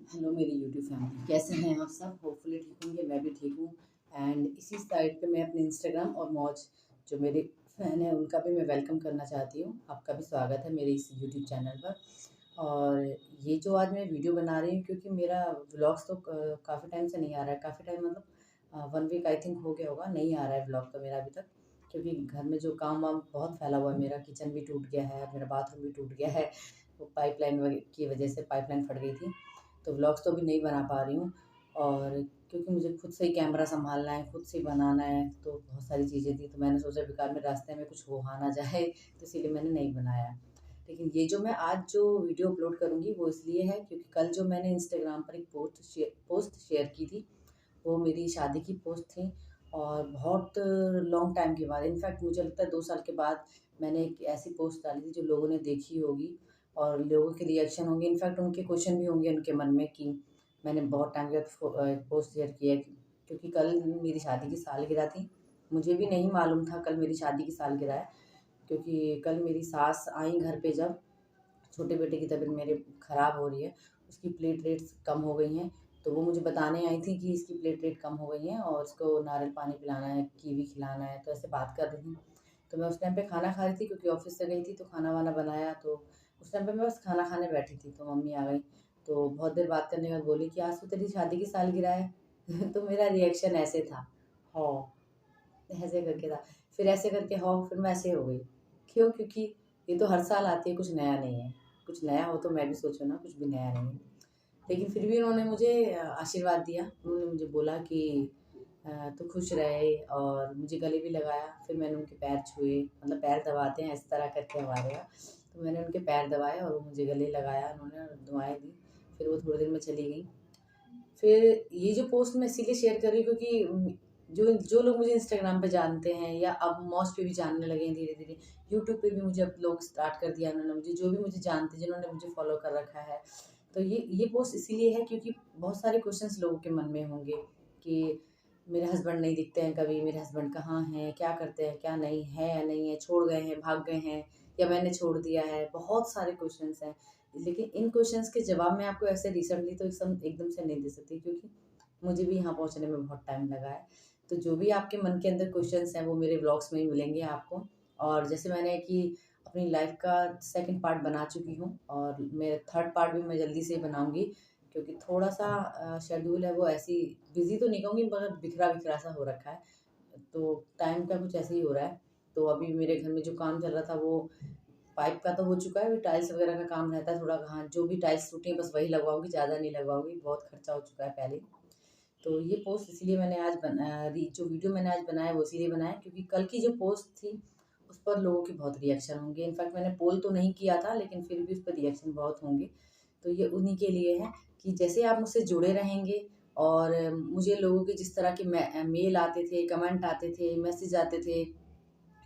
Hello मेरी YouTube family, कैसे हैं आप सब? होपफुली ठीक होंगे, मैं भी ठीक हूँ। एंड इसी साइड पे मैं अपने इंस्टाग्राम और मौज जो मेरे फ़ैन हैं उनका भी मैं वेलकम करना चाहती हूँ। आपका भी स्वागत है मेरे इस यूट्यूब चैनल पर। और ये जो आज मैं वीडियो बना रही हूँ, क्योंकि मेरा व्लॉग्स तो काफ़ी टाइम से नहीं आ रहा है। काफ़ी टाइम मतलब 1 वीक आई थिंक हो गया होगा, नहीं आ रहा है व्लॉग तो मेरा अभी तक। क्योंकि घर में जो काम वाम बहुत फैला हुआ है, मेरा किचन भी टूट गया है, मेरा बाथरूम भी टूट गया है। वो पाइपलाइन की वजह से पाइपलाइन फट गई थी, तो व्लॉग्स तो अभी नहीं बना पा रही हूँ। और क्योंकि मुझे खुद से ही कैमरा सँभालना है, खुद से ही बनाना है, तो बहुत सारी चीज़ें थी, तो मैंने सोचा बेकार में रास्ते में कुछ हो ना जाए, तो इसीलिए मैंने नहीं बनाया। लेकिन ये जो मैं आज जो वीडियो अपलोड करूँगी वो इसलिए है क्योंकि कल जो मैंने इंस्टाग्राम पर एक पोस्ट शेयर की थी, वो मेरी शादी की पोस्ट थी। और बहुत लॉन्ग टाइम के बाद, इनफैक्ट मुझे लगता है 2 साल के बाद मैंने एक ऐसी पोस्ट डाली थी जो लोगों ने देखी होगी और लोगों के रिएक्शन होंगे, इनफैक्ट उनके क्वेश्चन भी होंगे उनके मन में कि मैंने बहुत टाइम के बाद पोस्ट शेयर किया है। क्योंकि कल मेरी शादी की सालगिरह थी। मुझे भी नहीं मालूम था कल मेरी शादी की सालगिरह है, क्योंकि कल मेरी सास आई घर पे जब छोटे बेटे की तबीयत मेरे ख़राब हो रही है, उसकी प्लेटलेट्स कम हो गई हैं, तो वो मुझे बताने आई थी कि इसकी प्लेटलेट कम हो गई हैं और उसको नारियल पानी पिलाना है, कीवी खिलाना है, तो ऐसे बात कर रही थी। तो मैं उस टाइम पे खाना खा रही थी क्योंकि ऑफ़िस से गई थी, तो खाना-वाना बनाया, तो उस टाइम पे मैं बस खाना खाने बैठी थी, तो मम्मी आ गई। तो बहुत देर बात करने के बाद बोली कि आज तो तेरी शादी की सालगिरह है। तो मेरा रिएक्शन ऐसे था, हाँ, ऐसे करके था। फिर ऐसे करके हाँ, फिर मैं ऐसे हो गई। क्यों? क्योंकि ये तो हर साल आती है, कुछ नया नहीं है। कुछ नया हो तो मैं भी सोचूँ ना, कुछ भी नया नहीं है। लेकिन फिर भी उन्होंने मुझे आशीर्वाद दिया। उन्होंने मुझे बोला कि तू खुश रहे और मुझे गले भी लगाया। फिर मैंने उनके पैर छुए, मतलब पैर दबाते हैं इस तरह करके हमारे यहाँ। तो मैंने उनके पैर दबाए और वो मुझे गले लगाया उन्होंने, दुआएँ दी। फिर वो थोड़ी देर में चली गईं। फिर ये जो पोस्ट मैं इसीलिए शेयर कर रही हूँ क्योंकि जो जो लोग मुझे इंस्टाग्राम पे जानते हैं या अब मौज पे भी जानने लगे हैं धीरे-धीरे, यूट्यूब पे भी मुझे अब लोग स्टार्ट कर दिया उन्होंने, मुझे जो भी मुझे जानते हैं, जिन्होंने मुझे फ़ॉलो कर रखा है। तो ये पोस्ट इसीलिए है क्योंकि बहुत सारे क्वेश्चन्स लोगों के मन में होंगे कि मेरे हस्बैंड नहीं दिखते हैं कभी, मेरे हस्बैंड कहाँ हैं, क्या करते हैं, क्या नहीं है या नहीं है, छोड़ गए हैं, भाग गए हैं या मैंने छोड़ दिया है, बहुत सारे क्वेश्चन्स हैं। लेकिन इन क्वेश्चंस के जवाब मैं आपको ऐसे रिसेंटली तो एकदम से नहीं दे सकती, क्योंकि मुझे भी यहाँ पहुँचने में बहुत टाइम लगा है। तो जो भी आपके मन के अंदर क्वेश्चंस हैं वो मेरे व्लॉग्स में ही मिलेंगे आपको। और जैसे मैंने कि अपनी लाइफ का सेकंड पार्ट बना चुकी हूँ और मेरा थर्ड पार्ट भी मैं जल्दी से ही बनाऊँगी, क्योंकि थोड़ा-सा शेड्यूल है वो ऐसी बिज़ी तो नहीं कहूँगी मगर बिखरा-बिखरा सा हो रखा है। तो टाइम का कुछ ऐसे ही हो रहा है। तो अभी मेरे घर में जो काम चल रहा था वो पाइप का तो हो चुका है, अभी टाइल्स वगैरह का काम रहता है थोड़ा, हाँ, जो भी टाइल्स टूटी हैं बस वही लगवाऊँगी, ज़्यादा नहीं लगवाऊँगी, बहुत खर्चा हो चुका है पहले ही। तो ये पोस्ट इसलिए मैंने आज जो वीडियो मैंने आज बनाया वो इसीलिए बनाया क्योंकि कल की जो पोस्ट थी, उस पर लोगों के बहुत रिएक्शन होंगे। इनफैक्ट मैंने पोल तो नहीं किया था लेकिन फिर भी उस पर रिएक्शन बहुत होंगे। तो ये उन्हीं के लिए है कि जैसे आप मुझसे जुड़े रहेंगे और मुझे लोगों के जिस तरह के मेल आते थे, कमेंट आते थे, मैसेज आते थे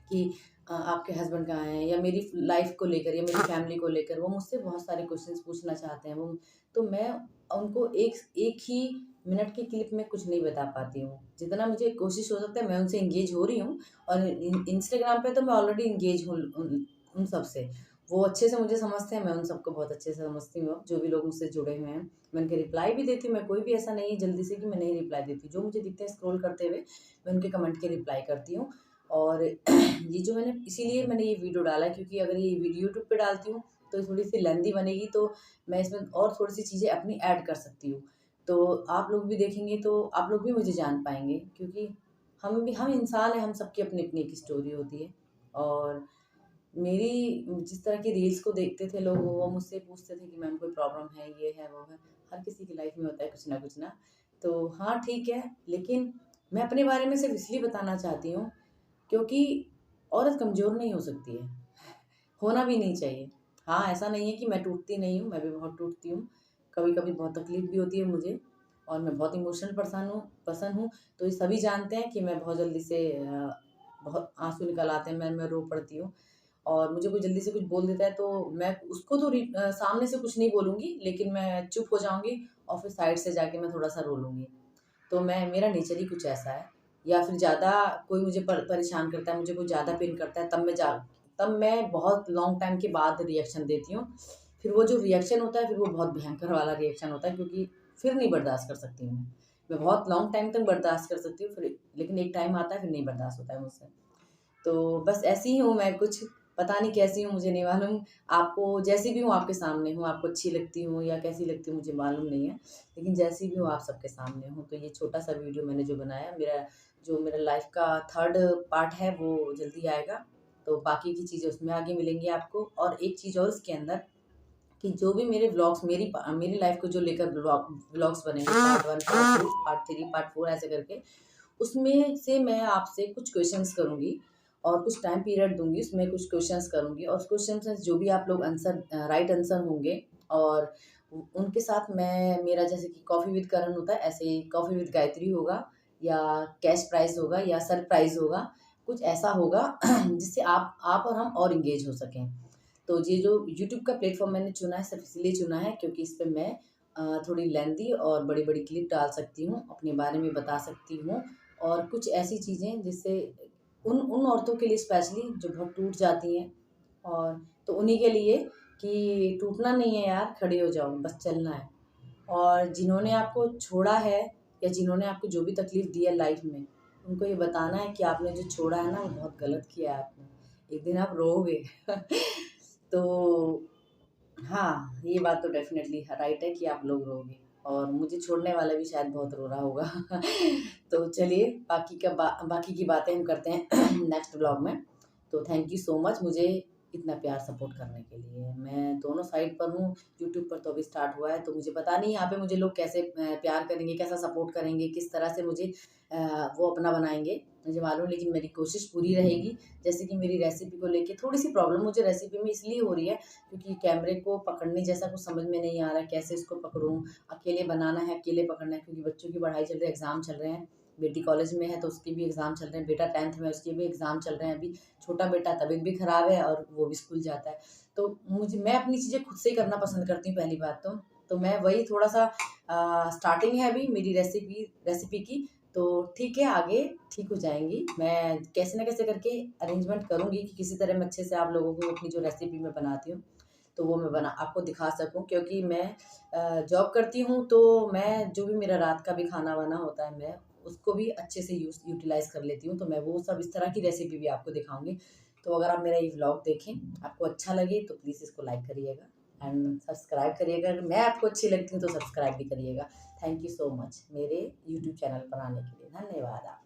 कि आपके हस्बैंड कहाँ हैं या मेरी लाइफ को लेकर या मेरी फैमिली को लेकर वो मुझसे बहुत सारे क्वेश्चंस पूछना चाहते हैं। वो तो मैं उनको एक एक ही मिनट के क्लिप में कुछ नहीं बता पाती हूँ। जितना मुझे कोशिश हो सकता है मैं उनसे एंगेज हो रही हूँ और इंस्टाग्राम पे तो मैं ऑलरेडी एंगेज हूँ उन सब से। वो अच्छे से मुझे समझते हैं, मैं उन सबको बहुत अच्छे से समझती हूँ। जो भी लोग मुझसे जुड़े हुए हैं मैं उनके रिप्लाई भी देती हूँ। मैं कोई भी ऐसा नहीं है जल्दी से कि मैं नहीं रिप्लाई देती। जो मुझे दिखते हैं स्क्रॉल करते हुए मैं उनके कमेंट के रिप्लाई करती हूँ। और ये जो मैंने इसीलिए मैंने ये वीडियो डाला है क्योंकि अगर ये वीडियो यूट्यूब पे डालती हूँ तो थोड़ी-सी लेंथी बनेगी, तो मैं इसमें और थोड़ी-सी चीज़ें अपनी ऐड कर सकती हूँ। तो आप लोग भी देखेंगे तो आप लोग भी मुझे जान पाएँगे, क्योंकि हम इंसान हैं, हम सबकी अपनी-अपनी एक स्टोरी होती है। और मेरी जिस तरह की रील्स को देखते थे लोग, वो मुझसे पूछते थे कि मैम कोई प्रॉब्लम है, ये है, वो है। हर किसी की लाइफ में होता है कुछ ना कुछ ना। तो हाँ, ठीक है, लेकिन मैं अपने बारे में सिर्फ़ इसलिए बताना चाहती हूँ क्योंकि औरत कमज़ोर नहीं हो सकती है, होना भी नहीं चाहिए। हाँ, ऐसा नहीं है कि मैं टूटती नहीं हूँ, मैं भी बहुत टूटती हूँ। कभी-कभी बहुत तकलीफ़ भी होती है मुझे और मैं बहुत इमोशनल पर्सन हूँ, तो ये सभी जानते हैं कि मैं बहुत जल्दी से बहुत आँसू निकल आते हैं, मैं रो पड़ती हूँ। और मुझे कोई जल्दी से कुछ बोल देता है तो मैं उसको तो सामने से कुछ नहीं बोलूँगी, लेकिन मैं चुप हो जाऊँगी और फिर साइड से जाके मैं थोड़ा-सा रो लूँगी। तो मेरा नेचर ही कुछ ऐसा है। या फिर ज़्यादा कोई मुझे परेशान करता है, मुझे कोई ज़्यादा पिन करता है, तब मैं बहुत लॉन्ग टाइम के बाद रिएक्शन देती हूँ। फिर वो जो रिएक्शन होता है फिर वो बहुत भयंकर वाला रिएक्शन होता है, क्योंकि फिर नहीं बर्दाश्त कर सकती हूँ मैं बहुत लॉन्ग टाइम तक बर्दाश्त कर सकती हूँ फिर, लेकिन एक टाइम आता है फिर नहीं बर्दाश्त होता है मुझसे। तो बस ऐसी ही हूँ मैं, कुछ पता नहीं कैसी हूँ, मुझे नहीं मालूम। आपको जैसी भी हूँ आपके सामने हूँ, आपको अच्छी लगती हूँ या कैसी लगती हूँ मुझे मालूम नहीं है, लेकिन जैसी भी हूँ आप सबके सामने हूँ। तो ये छोटा सा वीडियो मैंने जो बनाया, मेरा लाइफ का थर्ड पार्ट है वो जल्दी आएगा, तो बाकी की चीज़ें उसमें आगे मिलेंगी आपको। और एक चीज़ और इसके अंदर, कि जो भी मेरे व्लॉग्स मेरी लाइफ को जो लेकर व्लॉग्स बनेंगे, पार्ट 1, पार्ट 2, पार्ट 3, पार्ट 4 ऐसे करके, उसमें से मैं आपसे कुछ क्वेश्चंस करूँगी और कुछ टाइम पीरियड दूँगी, उसमें कुछ क्वेश्चंस करूँगी और उस क्वेश्चंस में जो भी आप लोग राइट आंसर होंगे, और उनके साथ मेरा जैसे कि कॉफ़ी विद करण होता है, ऐसे ही कॉफ़ी विद गायत्री होगा, या कैश प्राइज़ होगा, या सरप्राइज़ होगा, कुछ ऐसा होगा जिससे आप और हम और एंगेज हो सकें। तो ये जो यूट्यूब का प्लेटफ़ॉर्म मैंने चुना है सिर्फ़ इसलिए चुना है क्योंकि इस पे मैं थोड़ी लेंथी और बड़ी-बड़ी क्लिप डाल सकती हूँ, अपने बारे में बता सकती हूँ, और कुछ ऐसी चीज़ें जिससे उन उन औरतों के लिए स्पेशली जो बहुत टूट जाती हैं, और तो उन्हीं के लिए कि टूटना नहीं है यार, खड़े हो जाओ, बस चलना है। और जिन्होंने आपको छोड़ा है या जिन्होंने आपको जो भी तकलीफ़ दी है लाइफ़ में, उनको ये बताना है कि आपने जो छोड़ा है ना वो बहुत गलत किया है आपने। एक दिन आप रोओगे। तो हाँ, ये बात तो डेफ़िनेटली राइट है कि आप लोग रोओगे, और मुझे छोड़ने वाला भी शायद बहुत रो रहा होगा। तो चलिए बाकी की बातें हम करते हैं नेक्स्ट व्लॉग में। तो थैंक यू सो मच मुझे इतना प्यार सपोर्ट करने के लिए। मैं दोनों साइड पर हूँ, यूट्यूब पर तो अभी स्टार्ट हुआ है, तो मुझे पता नहीं यहाँ पे मुझे लोग कैसे प्यार करेंगे, कैसा सपोर्ट करेंगे, किस तरह से मुझे वो अपना बनाएँगे, मुझे मालूम, लेकिन मेरी कोशिश पूरी रहेगी। जैसे कि मेरी रेसिपी को लेके थोड़ी-सी प्रॉब्लम मुझे रेसिपी में इसलिए हो रही है क्योंकि कैमरे को पकड़ने जैसा कुछ समझ में नहीं आ रहा है, कैसे इसको पकड़ूँ? अकेले बनाना है, अकेले पकड़ना है, क्योंकि बच्चों की पढ़ाई चल रही है, एग्ज़ाम चल रहे हैं। बेटी कॉलेज में है तो उसके भी एग्ज़ाम चल रहे हैं, बेटा 10th में है उसके भी एग्ज़ाम चल रहे हैं अभी। छोटा बेटा तबीयत भी ख़राब है और वो भी स्कूल जाता है। तो मैं अपनी चीज़ें खुद से ही करना पसंद करती हूँ पहली बात तो। तो मैं वही थोड़ा-सा स्टार्टिंग है अभी मेरी रेसिपी की, तो ठीक है, आगे ठीक हो जाएँगी। मैं कैसे न कैसे करके अरेंजमेंट करूँगी कि किसी तरह मैं अच्छे से आप लोगों को अपनी जो रेसिपी मैं बनाती हूँ, तो वो मैं बना आपको दिखा सकूँ, क्योंकि मैं जॉब करती हूँ, तो मैं जो भी मेरा रात का भी खाना-वाना होता है, मैं उसको भी अच्छे से यूटिलाइज़ कर लेती हूँ, तो मैं वो सब इस तरह की रेसिपी भी आपको दिखाऊँगी। तो अगर आप मेरा ये व्लॉग देखें, आपको अच्छा लगे तो प्लीज़ इसको लाइक करिएगा एंड सब्सक्राइब करिएगा। अगर मैं आपको अच्छी लगती हूँ तो सब्सक्राइब भी करिएगा। थैंक यू सो मच मेरे यूट्यूब चैनल पर आने के लिए। धन्यवाद आप